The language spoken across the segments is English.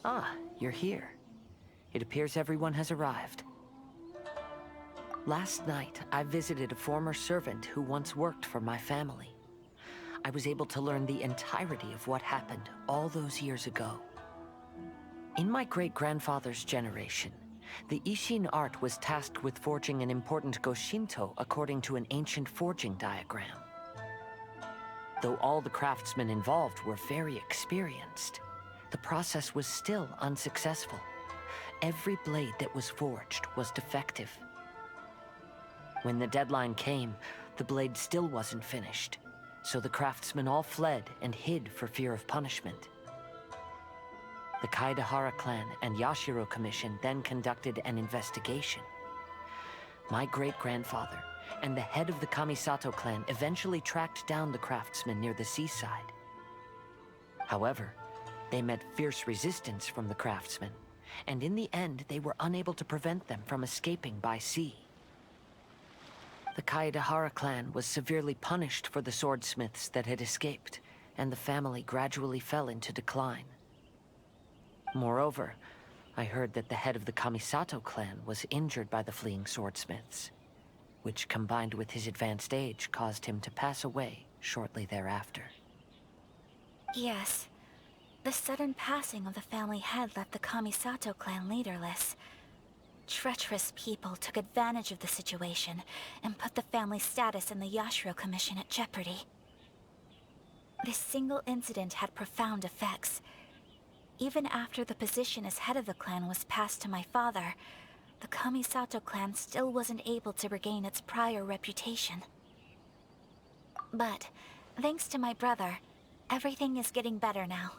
Ah, you're here. It appears everyone has arrived. Last night, I visited a former servant who once worked for my family. I was able to learn the entirety of what happened all those years ago. In my great-grandfather's generation, the Ishin art was tasked with forging an important Goshinto according to an ancient forging diagram. Though all the craftsmen involved were very experienced, the process was still unsuccessful. Every blade that was forged was defective. When the deadline came, the blade still wasn't finished, so the craftsmen all fled and hid for fear of punishment. The Kaedahara clan and Yashiro Commission then conducted an investigation. My great-grandfather and the head of the Kamisato clan eventually tracked down the craftsmen near the seaside. However, they met fierce resistance from the craftsmen, and in the end they were unable to prevent them from escaping by sea. The Kaedahara clan was severely punished for the swordsmiths that had escaped, and the family gradually fell into decline. Moreover, I heard that the head of the Kamisato clan was injured by the fleeing swordsmiths, which combined with his advanced age caused him to pass away shortly thereafter. Yes. The sudden passing of the family head left the Kamisato clan leaderless. Treacherous people took advantage of the situation and put the family's status in the Yashiro Commission at jeopardy. This single incident had profound effects. Even after the position as head of the clan was passed to my father, the Kamisato clan still wasn't able to regain its prior reputation. But, thanks to my brother, everything is getting better now.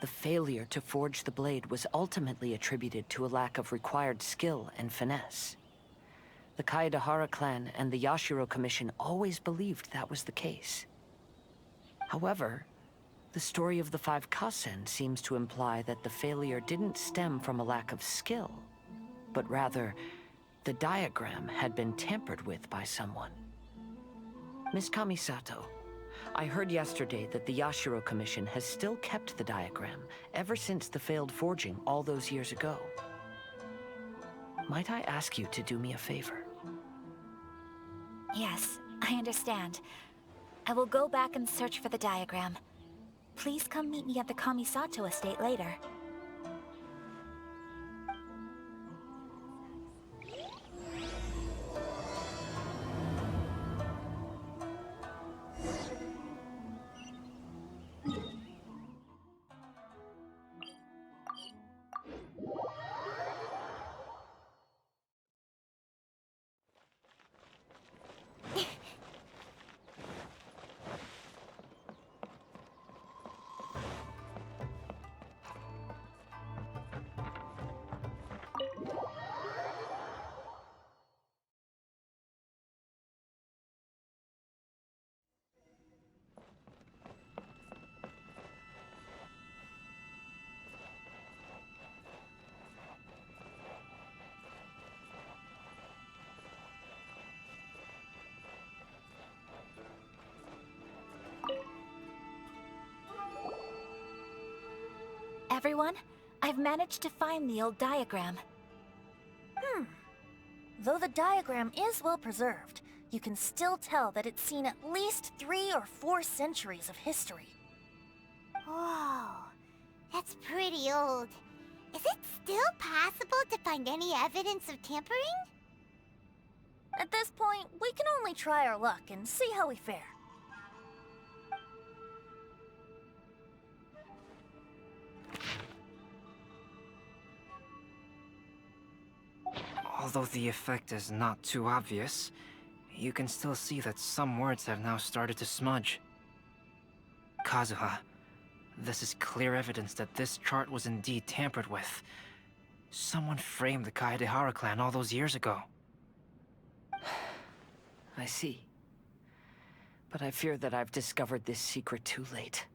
The failure to forge the blade was ultimately attributed to a lack of required skill and finesse. The Kaedahara clan and the Yashiro Commission always believed that was the case. However, the story of the 5 Kасэн seems to imply that the failure didn't stem from a lack of skill, but rather, the diagram had been tampered with by someone. Miss Kamisato, I heard yesterday that the Yashiro Commission has still kept the diagram ever since the failed forging all those years ago. Might I ask you to do me a favor? Yes, I understand. I will go back and search for the diagram. Please come meet me at the Kamisato estate later. Everyone, I've managed to find the old diagram. Though the diagram is well preserved, you can still tell that it's seen at least 3 or 4 centuries of history. Whoa, that's pretty old. Is it still possible to find any evidence of tampering? At this point, we can only try our luck and see how we fare. Although the effect is not too obvious, you can still see that some words have now started to smudge. Kazuha, this is clear evidence that this chart was indeed tampered with. Someone framed the Kaedahara clan all those years ago. I see. But I fear that I've discovered this secret too late.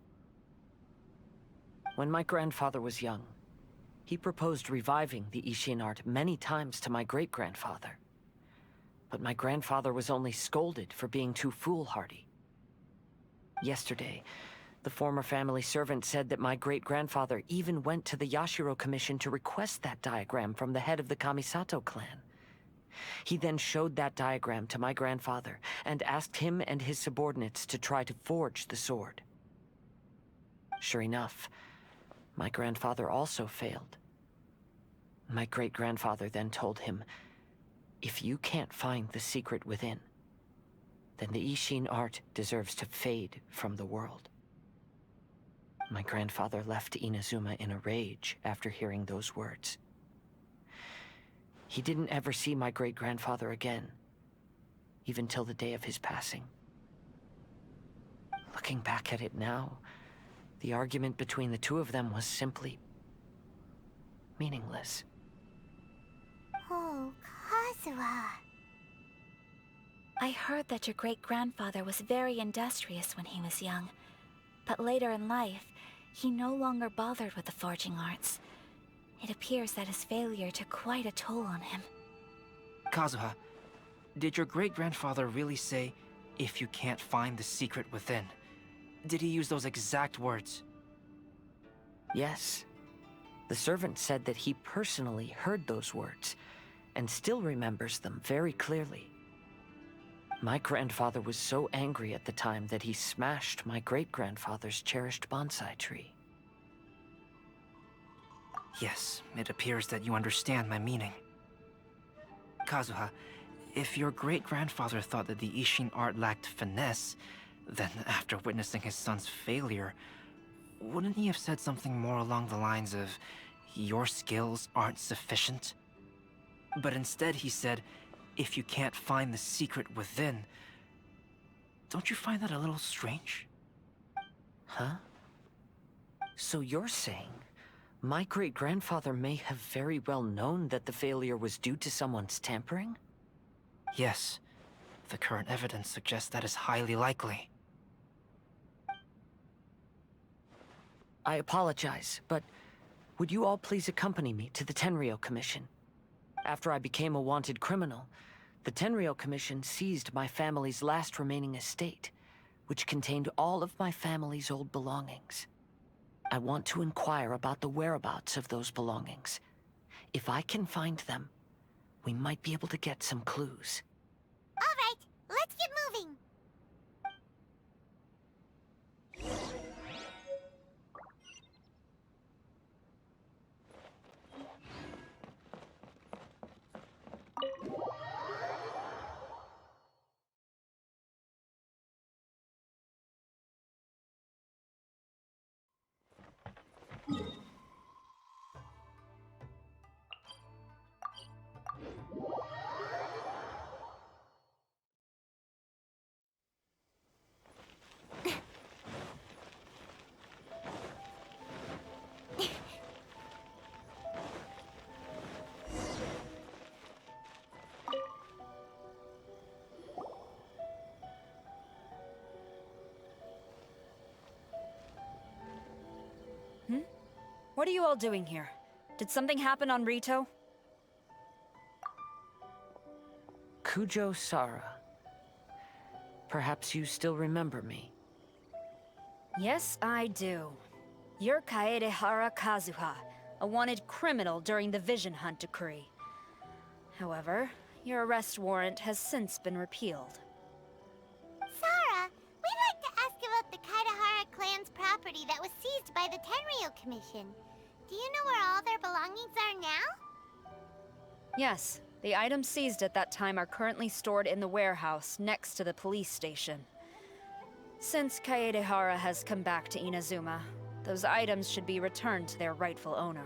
When my grandfather was young, he proposed reviving the Ishin art many times to my great-grandfather. But my grandfather was only scolded for being too foolhardy. Yesterday, The former family servant said that my great-grandfather even went to the Yashiro Commission to request that diagram from the head of the Kamisato clan. He then showed that diagram to my grandfather and asked him and his subordinates to try to forge the sword. Sure enough, my grandfather also failed. My great-grandfather then told him, "If you can't find the secret within, then the Ishin art deserves to fade from the world." My grandfather left Inazuma in a rage after hearing those words. He didn't ever see my great-grandfather again, even till the day of his passing. Looking back at it now, the argument between the two of them was simply meaningless. Oh, Kazuha. I heard that your great-grandfather was very industrious when he was young, but later in life, he no longer bothered with the forging arts. It appears that his failure took quite a toll on him. Kazuha, did your great-grandfather really say, "If you can't find the secret within"? Did he use those exact words? Yes. The servant said that he personally heard those words, and still remembers them very clearly. My grandfather was so angry at the time that he smashed my great-grandfather's cherished bonsai tree. Yes, it appears that you understand my meaning. Kazuha, if your great-grandfather thought that the Ishin art lacked finesse, then after witnessing his son's failure, wouldn't he have said something more along the lines of, "Your skills aren't sufficient"? But instead he said, "If you can't find the secret within." Don't you find that a little strange? Huh? So you're saying my great-grandfather may have very well known that the failure was due to someone's tampering? Yes. The current evidence suggests that is highly likely. I apologize, but would you all please accompany me to the Tenryou Commission? After I became a wanted criminal, the Tenryou Commission seized my family's last remaining estate, which contained all of my family's old belongings. I want to inquire about the whereabouts of those belongings. If I can find them, we might be able to get some clues. All right, let's get moving. What are you all doing here? Did something happen on Rito? Kujo Sara. Perhaps you still remember me. Yes, I do. You're Kaedehara Kazuha, a wanted criminal during the Vision Hunt decree. However, your arrest warrant has since been repealed. Sara, we'd like to ask about the Kaedehara clan's property that was seized by the Tenryou Commission. Do you know where all their belongings are now? Yes, the items seized at that time are currently stored in the warehouse next to the police station. Since Kaedehara has come back to Inazuma, those items should be returned to their rightful owner.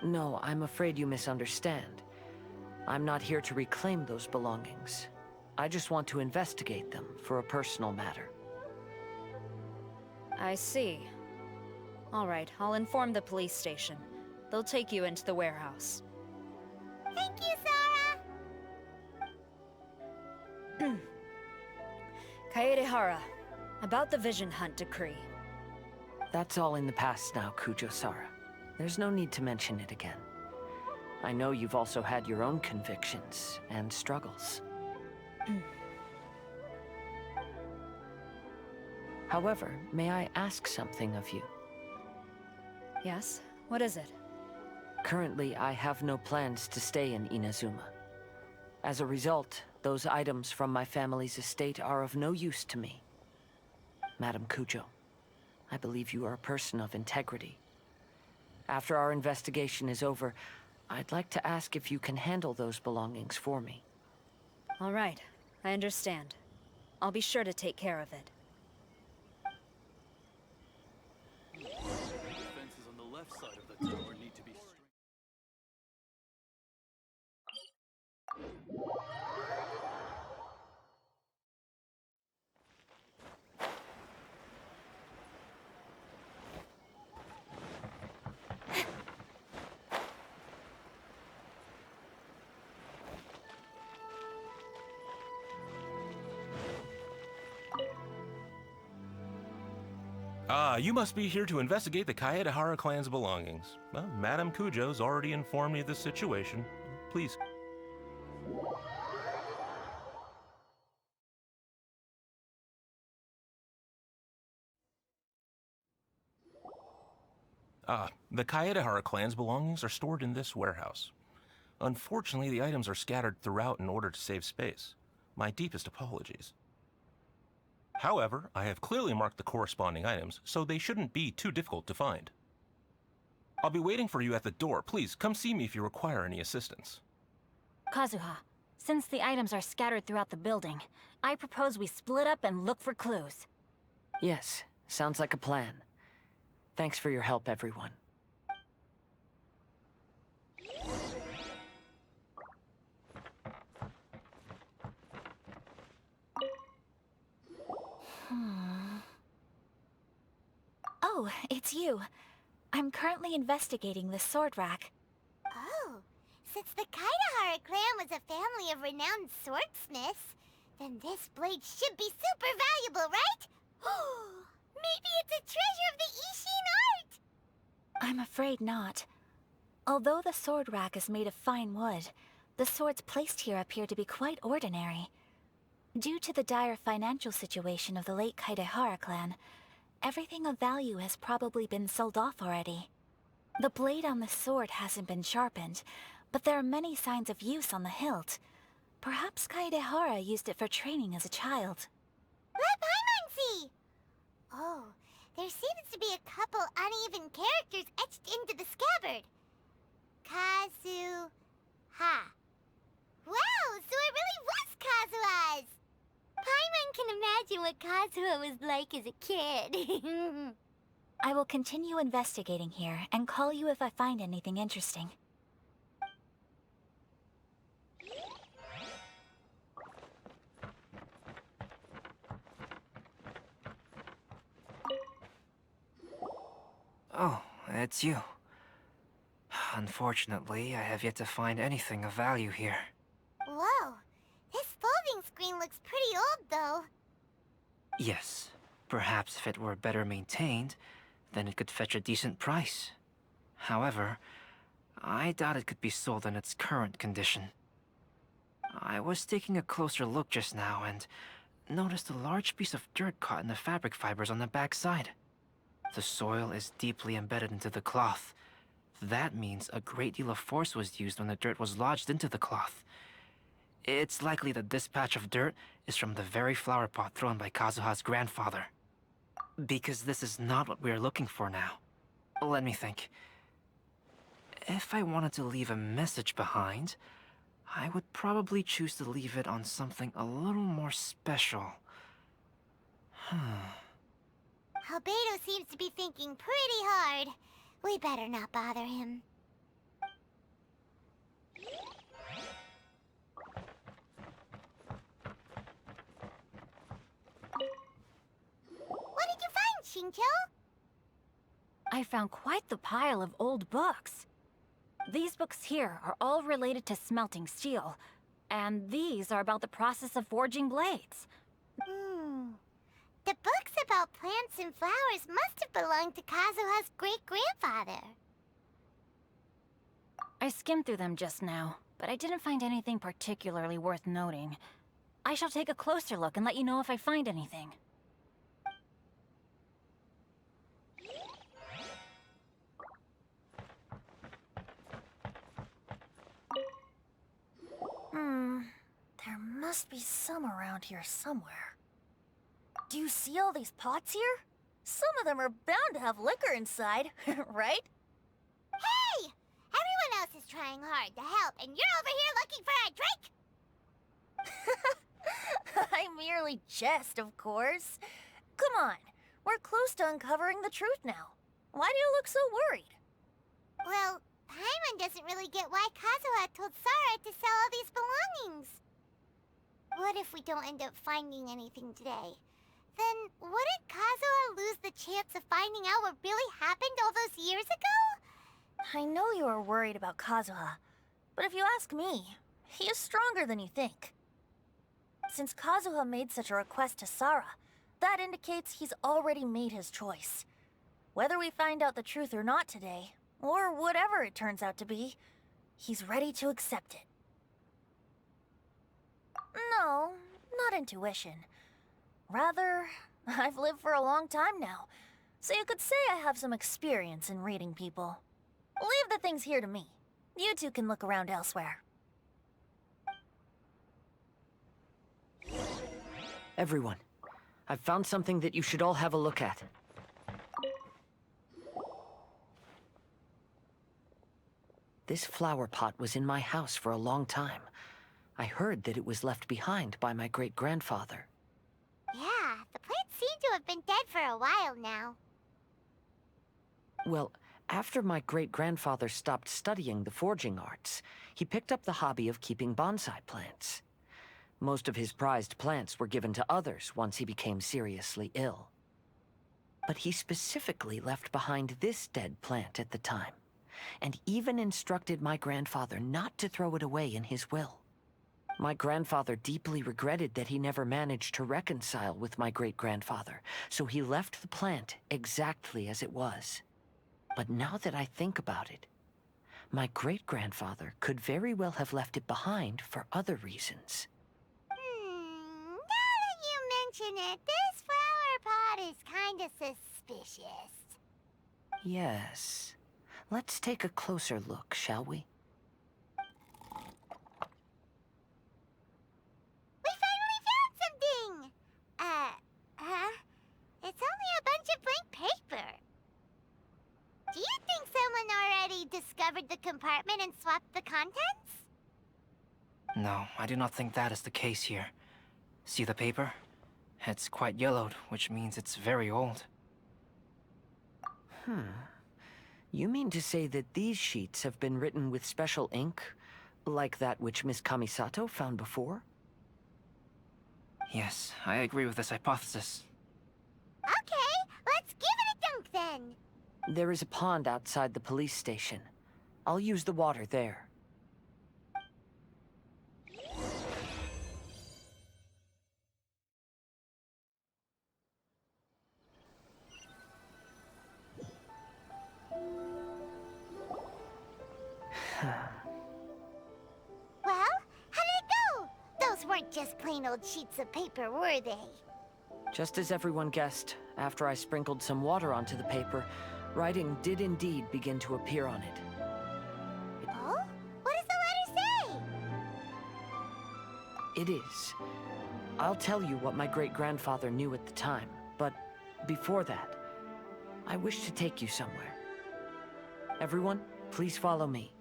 No, I'm afraid you misunderstand. I'm not here to reclaim those belongings. I just want to investigate them for a personal matter. I see. All right, I'll inform the police station. They'll take you into the warehouse. Thank you, Sara! Kaedehara, about the Vision Hunt decree. That's all in the past now, Kujo Sara. There's no need to mention it again. I know you've also had your own convictions and struggles. However, may I ask something of you? Yes? What is it? Currently, I have no plans to stay in Inazuma. As a result, those items from my family's estate are of no use to me. Madam Kujo, I believe you are a person of integrity. After our investigation is over, I'd like to ask if you can handle those belongings for me. All right. I understand. I'll be sure to take care of it. The fences on the left side of the tower need to be Ah, you must be here to investigate the Kaedehara clan's belongings. Well, Madame Kujo's already informed me of the situation. Please. Ah, the Kaedehara clan's belongings are stored in this warehouse. Unfortunately, the items are scattered throughout in order to save space. My deepest apologies. However, I have clearly marked the corresponding items, so they shouldn't be too difficult to find. I'll be waiting for you at the door. Please, come see me if you require any assistance. Kazuha, since the items are scattered throughout the building, I propose we split up and look for clues. Yes, sounds like a plan. Thanks for your help, everyone. Oh, it's you. I'm currently investigating the sword rack. Oh, since the Kaedehara clan was a family of renowned swordsmiths, then this blade should be super valuable, right? Maybe it's a treasure of the Ishin art! I'm afraid not. Although the sword rack is made of fine wood, the swords placed here appear to be quite ordinary. Due to the dire financial situation of the late Kaedehara clan, everything of value has probably been sold off already. The blade on the sword hasn't been sharpened, but there are many signs of use on the hilt. Perhaps Kaedehara used it for training as a child. Let Paimon see! Oh, there seems to be a couple uneven characters etched into the scabbard. Kazu-ha. Wow, so it really was Kazuha's! Paimon can imagine what Kazuha was like as a kid. I will continue investigating here and call you if I find anything interesting. Oh, it's you. Unfortunately, I have yet to find anything of value here. Whoa, this folding screen looks pretty old, though. Yes, perhaps if it were better maintained, then it could fetch a decent price. However, I doubt it could be sold in its current condition. I was taking a closer look just now and noticed a large piece of dirt caught in the fabric fibers on the back side. The soil is deeply embedded into the cloth. That means a great deal of force was used when the dirt was lodged into the cloth. It's likely that this patch of dirt is from the very flower pot thrown by Kazuha's grandfather. Because this is not what we are looking for now. Let me think. If I wanted to leave a message behind, I would probably choose to leave it on something a little more special. Albedo seems to be thinking pretty hard. We better not bother him. What did you find, Shincho? I found quite the pile of old books. These books here are all related to smelting steel, and these are about the process of forging blades. The books about plants and flowers must have belonged to Kazuha's great-grandfather. I skimmed through them just now, but I didn't find anything particularly worth noting. I shall take a closer look and let you know if I find anything. must be some around here somewhere. Do you see all these pots here? Some of them are bound to have liquor inside, right? Hey! Everyone else is trying hard to help, and you're over here looking for a drink? I merely jest, of course. Come on, we're close to uncovering the truth now. Why do you look so worried? Well, Paimon doesn't really get why Kazuha told Sarah to sell all these belongings. What if we don't end up finding anything today? Then wouldn't Kazuha lose the chance of finding out what really happened all those years ago? I know you are worried about Kazuha, but if you ask me, he is stronger than you think. Since Kazuha made such a request to Sarah, that indicates he's already made his choice. Whether we find out the truth or not today, or whatever it turns out to be, he's ready to accept it. No, not intuition. Rather, I've lived for a long time now, so you could say I have some experience in reading people. Leave the things here to me. You two can look around elsewhere. Everyone, I've found something that you should all have a look at. This flower pot was in my house for a long time. I heard that it was left behind by my great-grandfather. Yeah, the plants seem to have been dead for a while now. Well, after my great-grandfather stopped studying the forging arts, he picked up the hobby of keeping bonsai plants. Most of his prized plants were given to others once he became seriously ill. But he specifically left behind this dead plant at the time, and even instructed my grandfather not to throw it away in his will. My grandfather deeply regretted that he never managed to reconcile with my great-grandfather, so he left the plant exactly as it was. But now that I think about it, my great-grandfather could very well have left it behind for other reasons. Now that you mention it, this flower pot is kinda suspicious. Yes. Let's take a closer look, shall we? We finally found something! It's only a bunch of blank paper. Do you think someone already discovered the compartment and swapped the contents? No, I do not think that is the case here. See the paper? It's quite yellowed, which means it's very old. You mean to say that these sheets have been written with special ink, like that which Miss Kamisato found before? Yes, I agree with this hypothesis. Okay, let's give it a dunk then. There is a pond outside the police station. I'll use the water there. Well, how did it go? Those weren't just plain old sheets of paper, were they? Just as everyone guessed, after I sprinkled some water onto the paper, writing did indeed begin to appear on it. Oh? What does the letter say? It is. I'll tell you what my great-grandfather knew at the time, but before that, I wish to take you somewhere. Everyone, please follow me.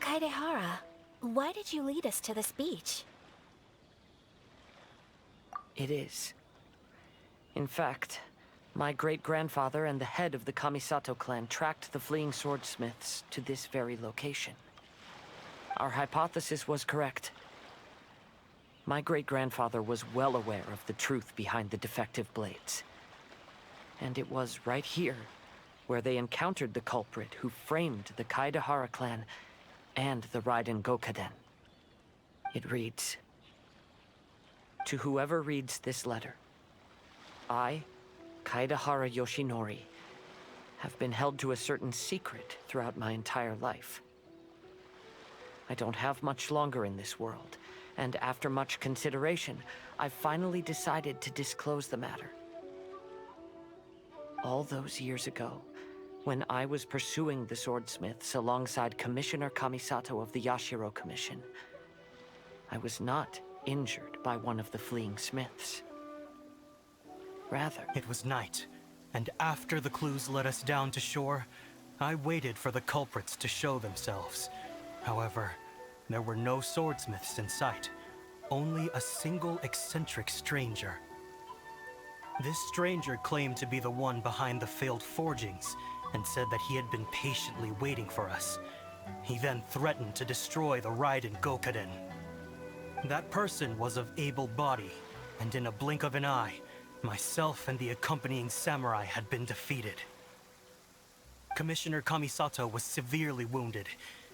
Kaedehara, why did you lead us to this beach? It is. In fact, my great-grandfather and the head of the Kamisato clan tracked the fleeing swordsmiths to this very location. Our hypothesis was correct. My great-grandfather was well aware of the truth behind the defective blades. And it was right here where they encountered the culprit who framed the Kaedehara clan and the Raiden Gokaden. It reads, "To whoever reads this letter, I, Kaedehara Yoshinori, have been held to a certain secret throughout my entire life. I don't have much longer in this world, and after much consideration, I've finally decided to disclose the matter. All those years ago, when I was pursuing the swordsmiths alongside Commissioner Kamisato of the Yashiro Commission, I was not injured by one of the fleeing smiths. Rather, It was night, and after the clues led us down to shore, I waited for the culprits to show themselves. However, there were no swordsmiths in sight, only a single eccentric stranger. This stranger claimed to be the one behind the failed forgings, and said that he had been patiently waiting for us. He then threatened to destroy the Raiden Gokaden. That person was of able body, and in a blink of an eye, myself and the accompanying samurai had been defeated. Commissioner Kamisato was severely wounded,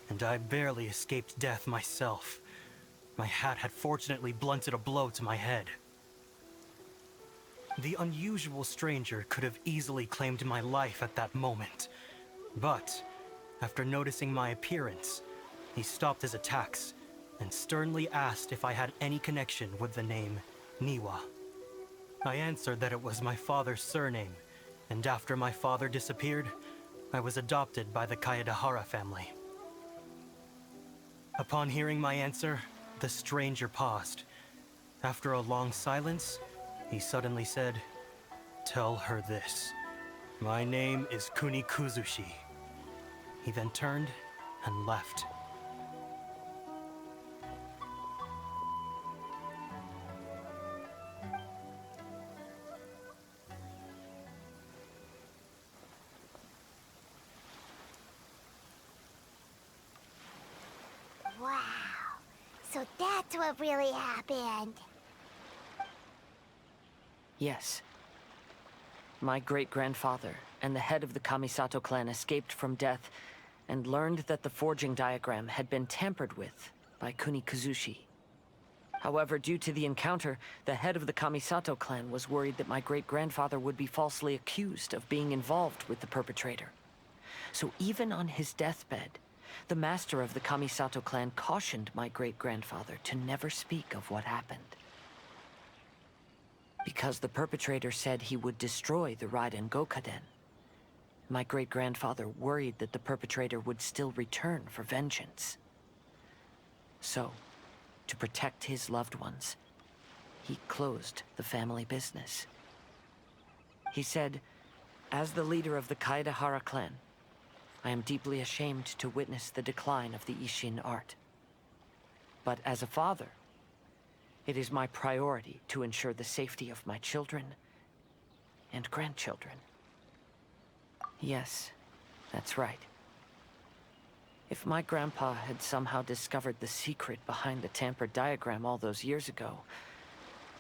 and I barely escaped death myself. My hat had fortunately blunted a blow to my head. The unusual stranger could have easily claimed my life at that moment, but after noticing my appearance, he stopped his attacks and sternly asked if I had any connection with the name Niwa. I answered that it was my father's surname, and after my father disappeared, I was adopted by the Kaedehara family. Upon hearing my answer, the stranger paused. After a long silence, he suddenly said, "Tell her this. My name is Kuni Kuzushi." He then turned and left. Wow. So that's what really happened. yes. My great-grandfather and the head of the Kamisato clan escaped from death and learned that the forging diagram had been tampered with by Kuni Kuzushi. However, due to the encounter, the head of the Kamisato clan was worried that my great-grandfather would be falsely accused of being involved with the perpetrator. So even on his deathbed, the master of the Kamisato clan cautioned my great-grandfather to never speak of what happened. Because the perpetrator said he would destroy the Raiden Gokaden, my great-grandfather worried that the perpetrator would still return for vengeance. So, to protect his loved ones, he closed the family business. He said, "As the leader of the Kaedehara clan, I am deeply ashamed to witness the decline of the Isshin art. But as a father, it is my priority to ensure the safety of my children and grandchildren." Yes, that's right. If my grandpa had somehow discovered the secret behind the tampered diagram all those years ago,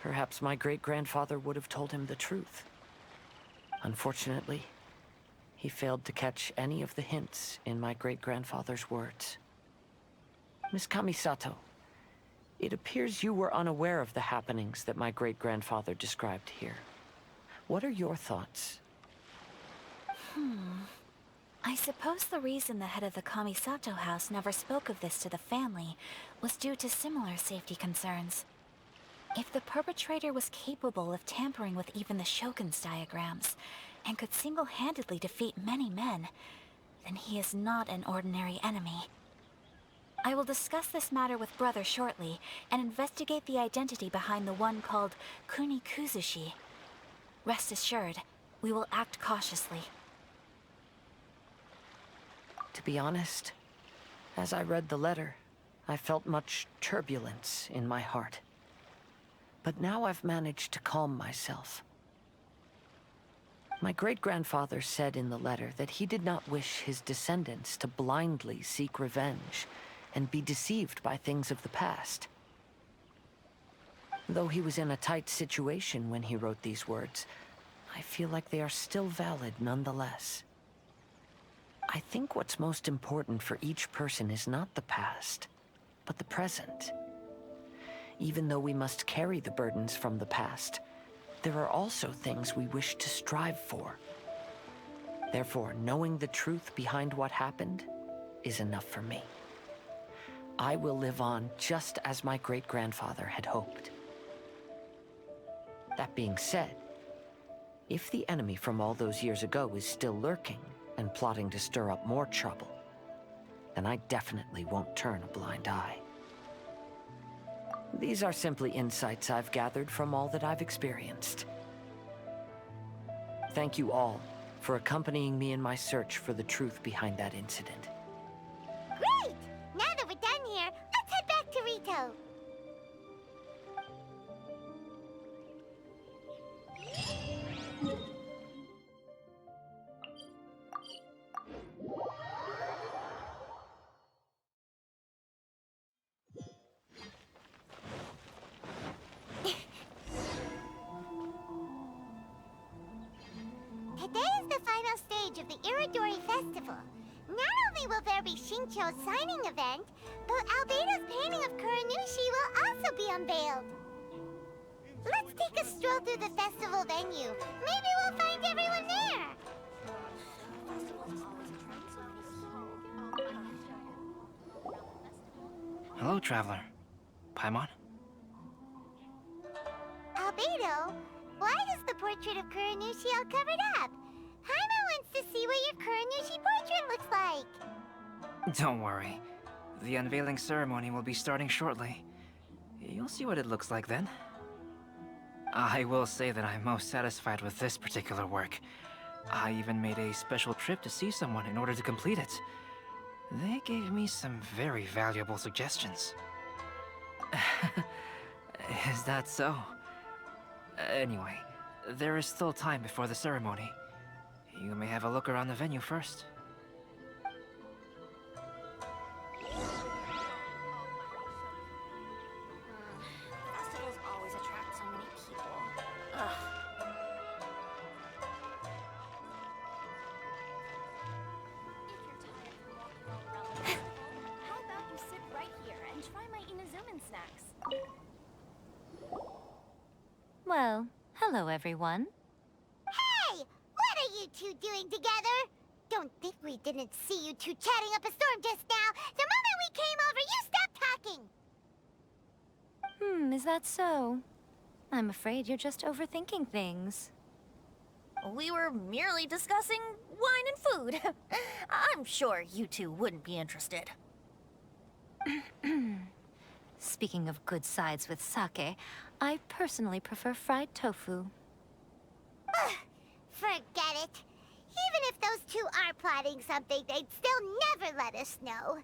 perhaps my great-grandfather would have told him the truth. Unfortunately, he failed to catch any of the hints in my great-grandfather's words. Miss Kamisato, it appears you were unaware of the happenings that my great-grandfather described here. What are your thoughts? I suppose the reason the head of the Kamisato house never spoke of this to the family was due to similar safety concerns. If the perpetrator was capable of tampering with even the Shogun's diagrams, and could single-handedly defeat many men, then he is not an ordinary enemy. I will discuss this matter with Brother shortly, and investigate the identity behind the one called Kuni Kuzushi. Rest assured, we will act cautiously. To be honest, as I read the letter, I felt much turbulence in my heart. But now I've managed to calm myself. My great-grandfather said in the letter that he did not wish his descendants to blindly seek revenge and be deceived by things of the past. Though he was in a tight situation when he wrote these words, I feel like they are still valid nonetheless. I think what's most important for each person is not the past, but the present. Even though we must carry the burdens from the past, there are also things we wish to strive for. Therefore, knowing the truth behind what happened is enough for me. I will live on just as my great-grandfather had hoped. That being said, if the enemy from all those years ago is still lurking and plotting to stir up more trouble, then I definitely won't turn a blind eye. These are simply insights I've gathered from all that I've experienced. Thank you all for accompanying me in my search for the truth behind that incident. Great! Now that we're done here, let's head back to Rito. Today is the final stage of the Irodori festival. Not only will there be Shincho's signing event, but Albedo's painting of Kuranushi will also be unveiled. Let's take a stroll through the festival venue. Maybe we'll find everyone there. Hello, traveler. Paimon? Albedo, why is the portrait of Kuranushi all covered up? Paimon wants to see what your Kuranushi portrait looks like. Don't worry. The unveiling ceremony will be starting shortly. You'll see what it looks like then. I will say that I'm most satisfied with this particular work. I even made a special trip to see someone in order to complete it. They gave me some very valuable suggestions. Is that so? Anyway, there is still time before the ceremony. You may have a look around the venue first. Festivals always attract so many people. How about you sit right here and try my Inazuman snacks? Well, hello everyone. Hey! What are you two doing together? Don't think we didn't see you two chatting up a storm just now. The moment we came over, you stopped talking. Is that so? I'm afraid you're just overthinking things. We were merely discussing wine and food. I'm sure you two wouldn't be interested. Speaking of good sides with sake, I personally prefer fried tofu. Forget it. Even if those two are plotting something, they'd still never let us know.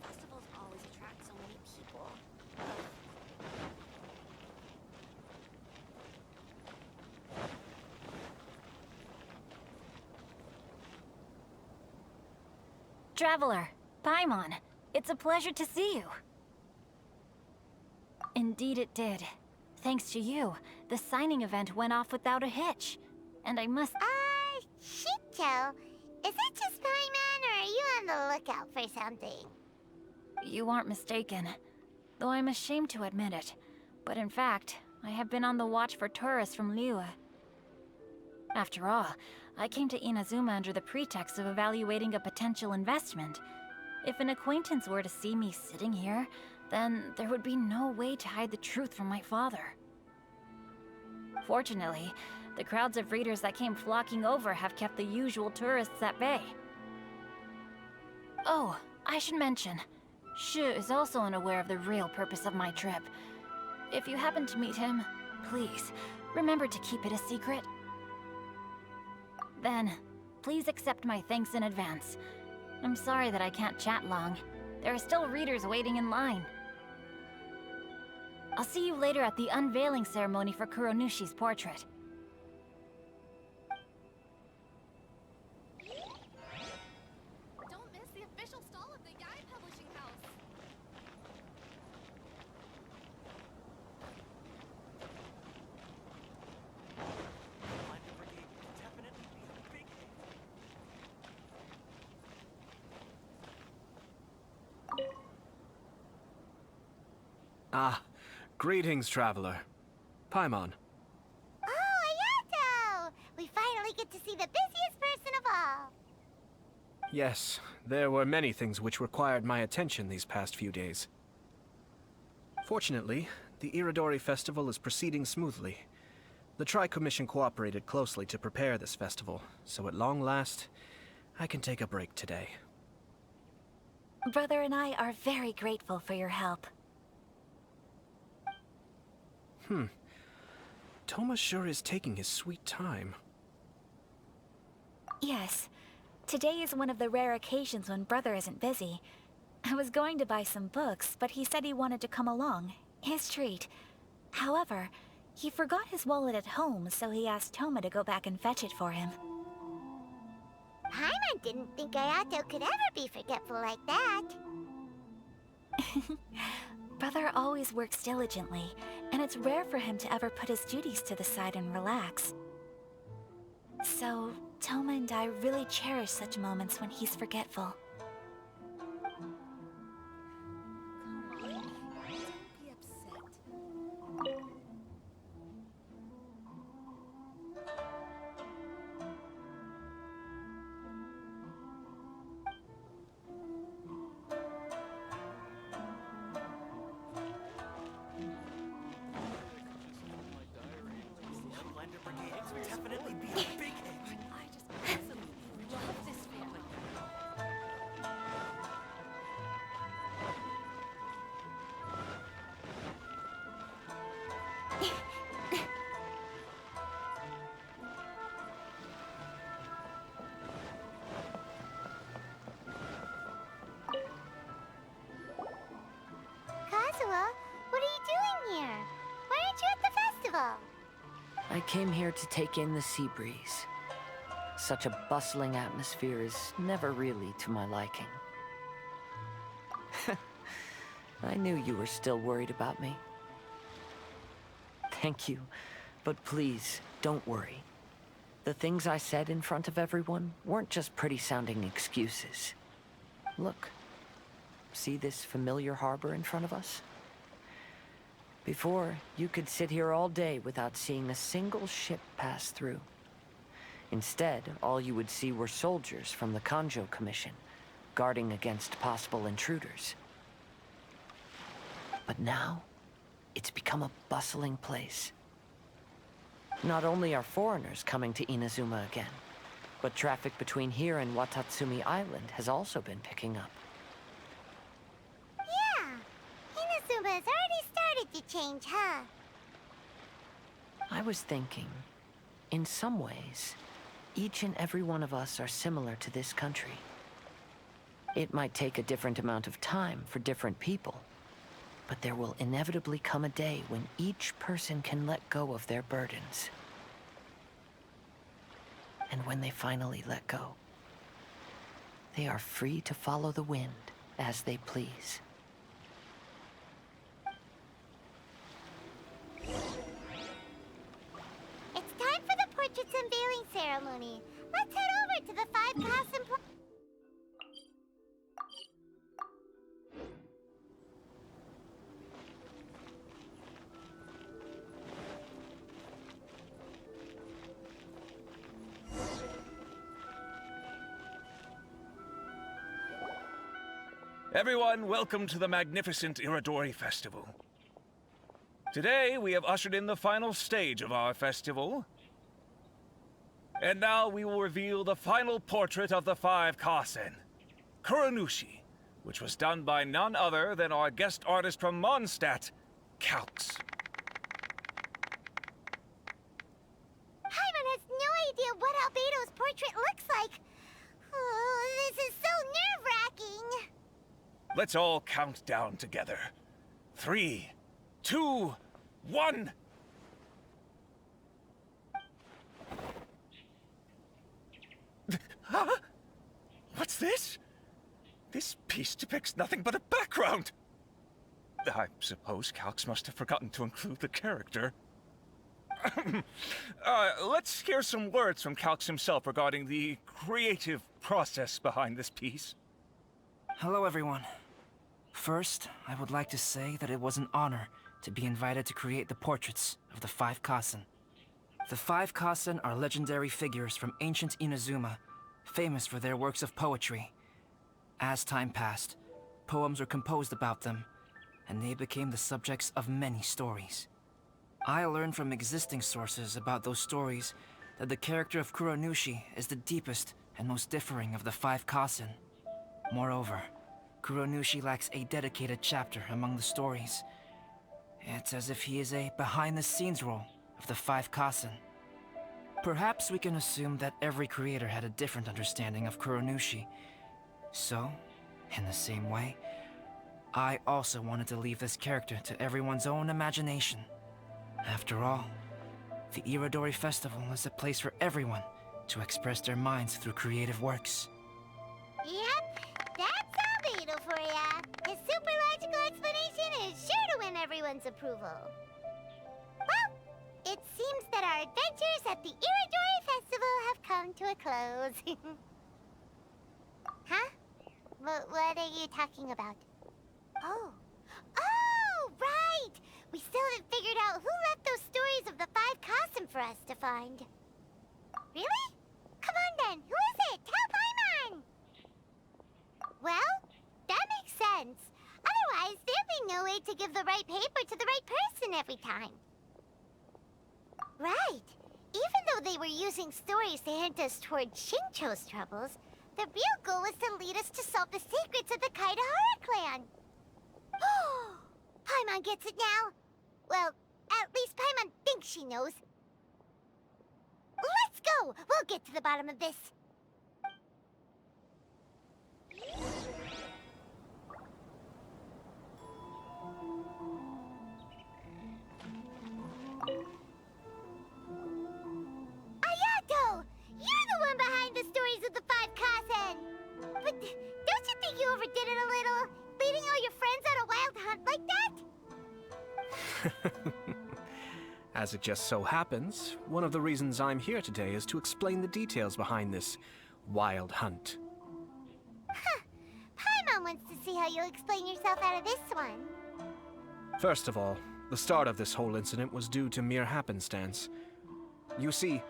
Festivals always attract so many people. Traveler, Paimon, it's a pleasure to see you. Indeed it did. Thanks to you, the signing event went off without a hitch. And I must... Shincho, is it just Paimon, or are you on the lookout for something? You aren't mistaken. Though I'm ashamed to admit it. But in fact, I have been on the watch for tourists from Liyue. After all, I came to Inazuma under the pretext of evaluating a potential investment. If an acquaintance were to see me sitting here, then there would be no way to hide the truth from my father. Fortunately, the crowds of readers that came flocking over have kept the usual tourists at bay. Oh, I should mention, Shu is also unaware of the real purpose of my trip. If you happen to meet him, please, remember to keep it a secret. Then, please accept my thanks in advance. I'm sorry that I can't chat long. There are still readers waiting in line. I'll see you later at the unveiling ceremony for Kuronushi's portrait. Ah, greetings, traveler. Paimon. Oh, Ayato! We finally get to see the busiest person of all. Yes, there were many things which required my attention these past few days. Fortunately, the Irodori festival is proceeding smoothly. The Tri-Commission cooperated closely to prepare this festival, so at long last, I can take a break today. Brother and I are very grateful for your help. Toma sure is taking his sweet time. Yes. Today is one of the rare occasions when Brother isn't busy. I was going to buy some books, but he said he wanted to come along. His treat. However, he forgot his wallet at home, so he asked Toma to go back and fetch it for him. Paimon didn't think Ayato could ever be forgetful like that. Brother always works diligently, and it's rare for him to ever put his duties to the side and relax. So, Toma and I really cherish such moments when he's forgetful. What are you doing here? Why aren't you at the festival? I came here to take in the sea breeze. Such a bustling atmosphere is never really to my liking. I knew you were still worried about me. Thank you, but please, don't worry. The things I said in front of everyone weren't just pretty-sounding excuses. Look, see this familiar harbor in front of us? Before, you could sit here all day without seeing a single ship pass through. Instead, all you would see were soldiers from the Kanjo Commission, guarding against possible intruders. But now, it's become a bustling place. Not only are foreigners coming to Inazuma again, but traffic between here and Watatsumi Island has also been picking up. Yeah, Inazuma has already started to change, huh? I was thinking, in some ways, each and every one of us are similar to this country. It might take a different amount of time for different people, but there will inevitably come a day when each person can let go of their burdens. And when they finally let go, they are free to follow the wind as they please. It's time for the portrait's unveiling ceremony. Let's head over to the 5 Khasen Everyone, welcome to the magnificent Irodori Festival. Today, we have ushered in the final stage of our festival. And now we will reveal the final portrait of the 5 Khasen, Kuranushi, which was done by none other than our guest artist from Mondstadt, Calx. Paimon has no idea what Albedo's portrait looks like. Oh, this is so nerve-wracking. Let's all count down together. 3, 2, 1. Huh? What's this? This piece depicts nothing but a background. I suppose Calx must have forgotten to include the character. Let's hear some words from Calx himself regarding the creative process behind this piece. Hello, everyone. First, I would like to say that it was an honor to be invited to create the portraits of the 5 Khasen. The 5 Khasen are legendary figures from ancient Inazuma, famous for their works of poetry. As time passed, poems were composed about them, and they became the subjects of many stories. I learned from existing sources about those stories that the character of Kuronushi is the deepest and most differing of the 5 Khasen. Moreover, Kuronushi lacks a dedicated chapter among the stories. It's as if he is a behind-the-scenes role of the 5 Khasen. Perhaps we can assume that every creator had a different understanding of Kuronushi. So, in the same way, I also wanted to leave this character to everyone's own imagination. After all, the Irodori Festival is a place for everyone to express their minds through creative works. Yep, that's Albedo for ya. His super logical explanation is sure to win everyone's approval. Well, it seems that our adventures at the Irodori Festival have come to a close. Huh? What are you talking about? Oh, right! We still haven't figured out who left those stories of the 5 Khasen for us to find. Really? Come on then, who is it? Tell Paimon! Well, that makes sense. Otherwise, there'd be no way to give the right paper to the right person every time. Right. Even though they were using stories to hint us toward Shincho's troubles, the real goal was to lead us to solve the secrets of the Kaidahara clan. Paimon gets it now. Well, at least Paimon thinks she knows. Let's go! We'll get to the bottom of this. Ayato! You're the one behind the stories of the 5 Khasen! But don't you think you overdid it a little? Leading all your friends on a wild hunt like that? As it just so happens, one of the reasons I'm here today is to explain the details behind this wild hunt. Huh. Paimon wants to see how you'll explain yourself out of this one. First of all, the start of this whole incident was due to mere happenstance. You see,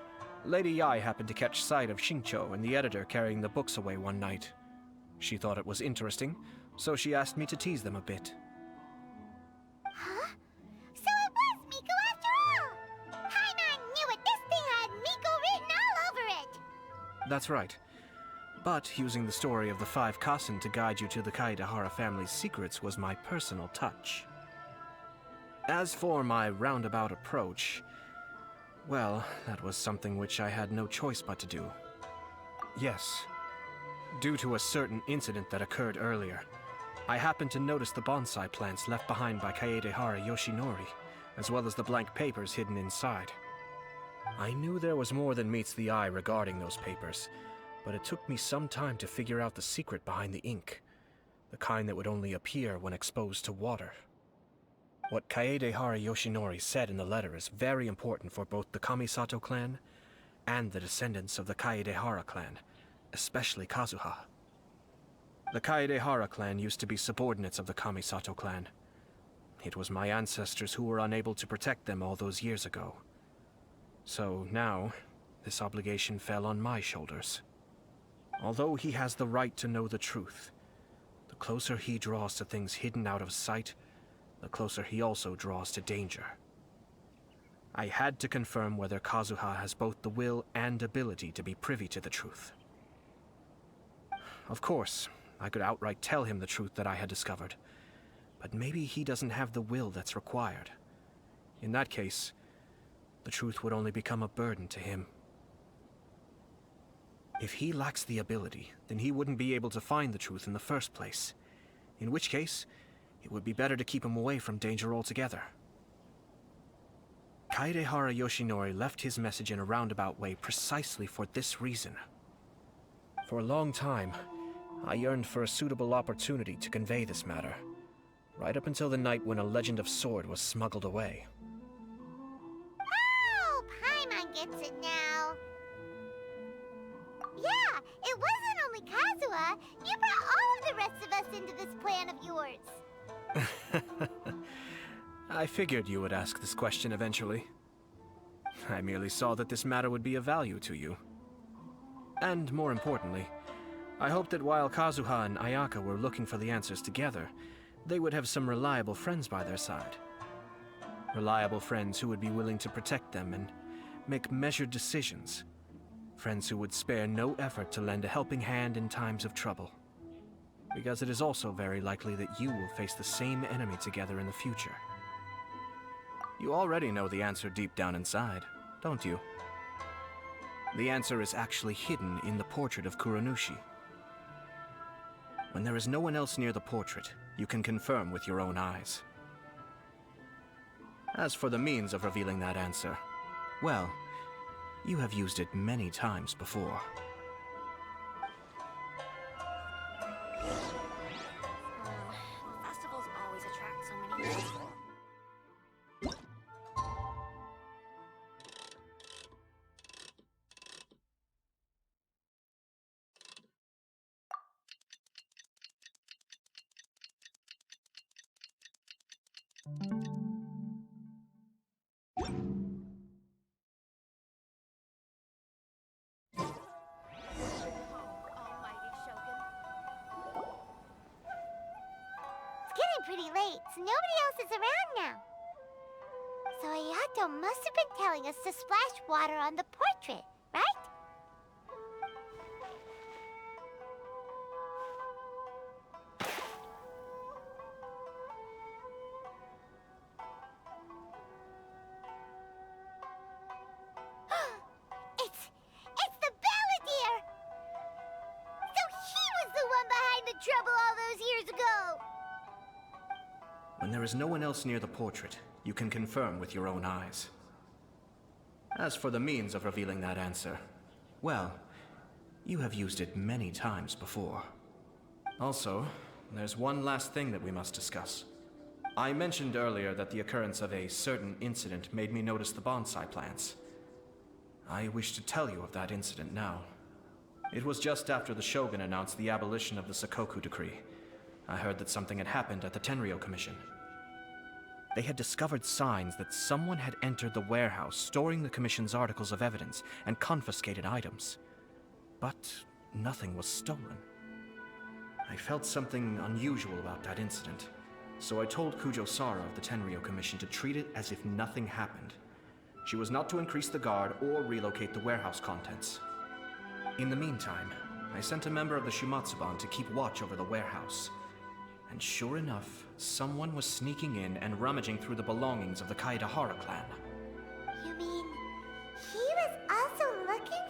Lady Yai happened to catch sight of Shincho and the editor carrying the books away one night. She thought it was interesting, so she asked me to tease them a bit. Huh? So it was Miko after all! Paimon knew it! This thing had Miko written all over it! That's right. But using the story of the 5 Khasen to guide you to the Kaidahara family's secrets was my personal touch. As for my roundabout approach, well, that was something which I had no choice but to do. Yes. Due to a certain incident that occurred earlier, I happened to notice the bonsai plants left behind by Kaedehara Yoshinori, as well as the blank papers hidden inside. I knew there was more than meets the eye regarding those papers, but it took me some time to figure out the secret behind the ink, the kind that would only appear when exposed to water. What Kaedehara Yoshinori said in the letter is very important for both the Kamisato clan and the descendants of the Kaedehara clan, especially Kazuha. The Kaedehara clan used to be subordinates of the Kamisato clan. It was my ancestors who were unable to protect them all those years ago. So now, this obligation fell on my shoulders. Although he has the right to know the truth, the closer he draws to things hidden out of sight, the closer he also draws to danger. I had to confirm whether Kazuha has both the will and ability to be privy to the truth. Of course, I could outright tell him the truth that I had discovered, but maybe he doesn't have the will that's required. In that case, the truth would only become a burden to him. If he lacks the ability, then he wouldn't be able to find the truth in the first place, in which case, it would be better to keep him away from danger altogether. Kaedehara Yoshinori left his message in a roundabout way precisely for this reason. For a long time, I yearned for a suitable opportunity to convey this matter, right up until the night when a legend of sword was smuggled away. Oh, Paimon gets it now. Yeah, it wasn't only Kazuha. You brought all of the rest parts of us into this plan of yours? I figured you would ask this question eventually. I merely saw that this matter would be of value to you. And more importantly, I hoped that while Kazuha and Ayaka were looking for the answers together, they would have some reliable friends by their side. Reliable friends who would be willing to protect them and make measured decisions. Friends who would spare no effort to lend a helping hand in times of trouble. Because it is also very likely that you will face the same enemy together in the future. You already know the answer deep down inside, don't you? The answer is actually hidden in the portrait of Kuranushi. When there is no one else near the portrait, you can confirm with your own eyes. As for the means of revealing that answer, well, you have used it many times before. Festivals always attract so many people. It's getting pretty late, so nobody else is around now. So Ayato must have been telling us to splash water on the portrait, right? It's the Balladeer! So he was the one behind the trouble all those years ago! When there is no one else near the portrait, you can confirm with your own eyes. As for the means of revealing that answer, well, you have used it many times before. Also, there's one last thing that we must discuss. I mentioned earlier that the occurrence of a certain incident made me notice the bonsai plants. I wish to tell you of that incident now. It was just after the Shogun announced the abolition of the Sakoku Decree. I heard that something had happened at the Tenryou Commission. They had discovered signs that someone had entered the warehouse storing the Commission's articles of evidence and confiscated items. But nothing was stolen. I felt something unusual about that incident, so I told Kujo Sara of the Tenryou Commission to treat it as if nothing happened. She was not to increase the guard or relocate the warehouse contents. In the meantime, I sent a member of the Shumatsuban to keep watch over the warehouse. And sure enough, someone was sneaking in and rummaging through the belongings of the Kaedahara clan. You mean he was also looking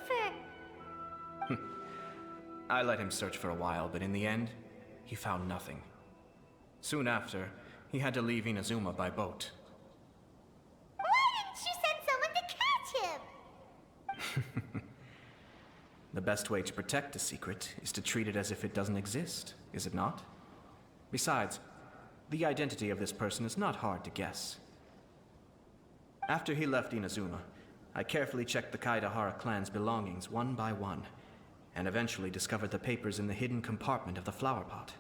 for... I let him search for a while, but in the end, he found nothing. Soon after, he had to leave Inazuma by boat. Why didn't you send someone to catch him? The best way to protect a secret is to treat it as if it doesn't exist, is it not? Besides, the identity of this person is not hard to guess. After he left Inazuma, I carefully checked the Kaedahara clan's belongings one by one, and eventually discovered the papers in the hidden compartment of the flower pot.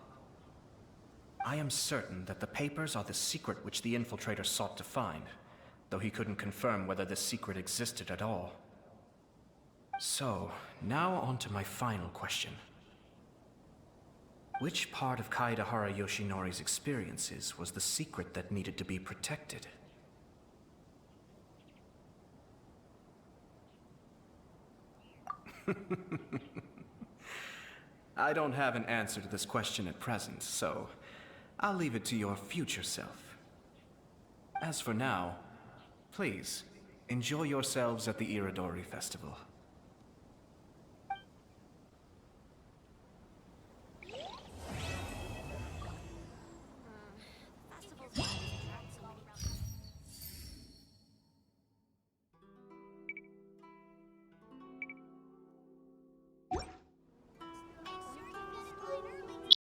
I am certain that the papers are the secret which the infiltrator sought to find, though he couldn't confirm whether this secret existed at all. So, now on to my final question. Which part of Kaedahara Yoshinori's experiences was the secret that needed to be protected? I don't have an answer to this question at present, so I'll leave it to your future self. As for now, please, enjoy yourselves at the Irodori Festival.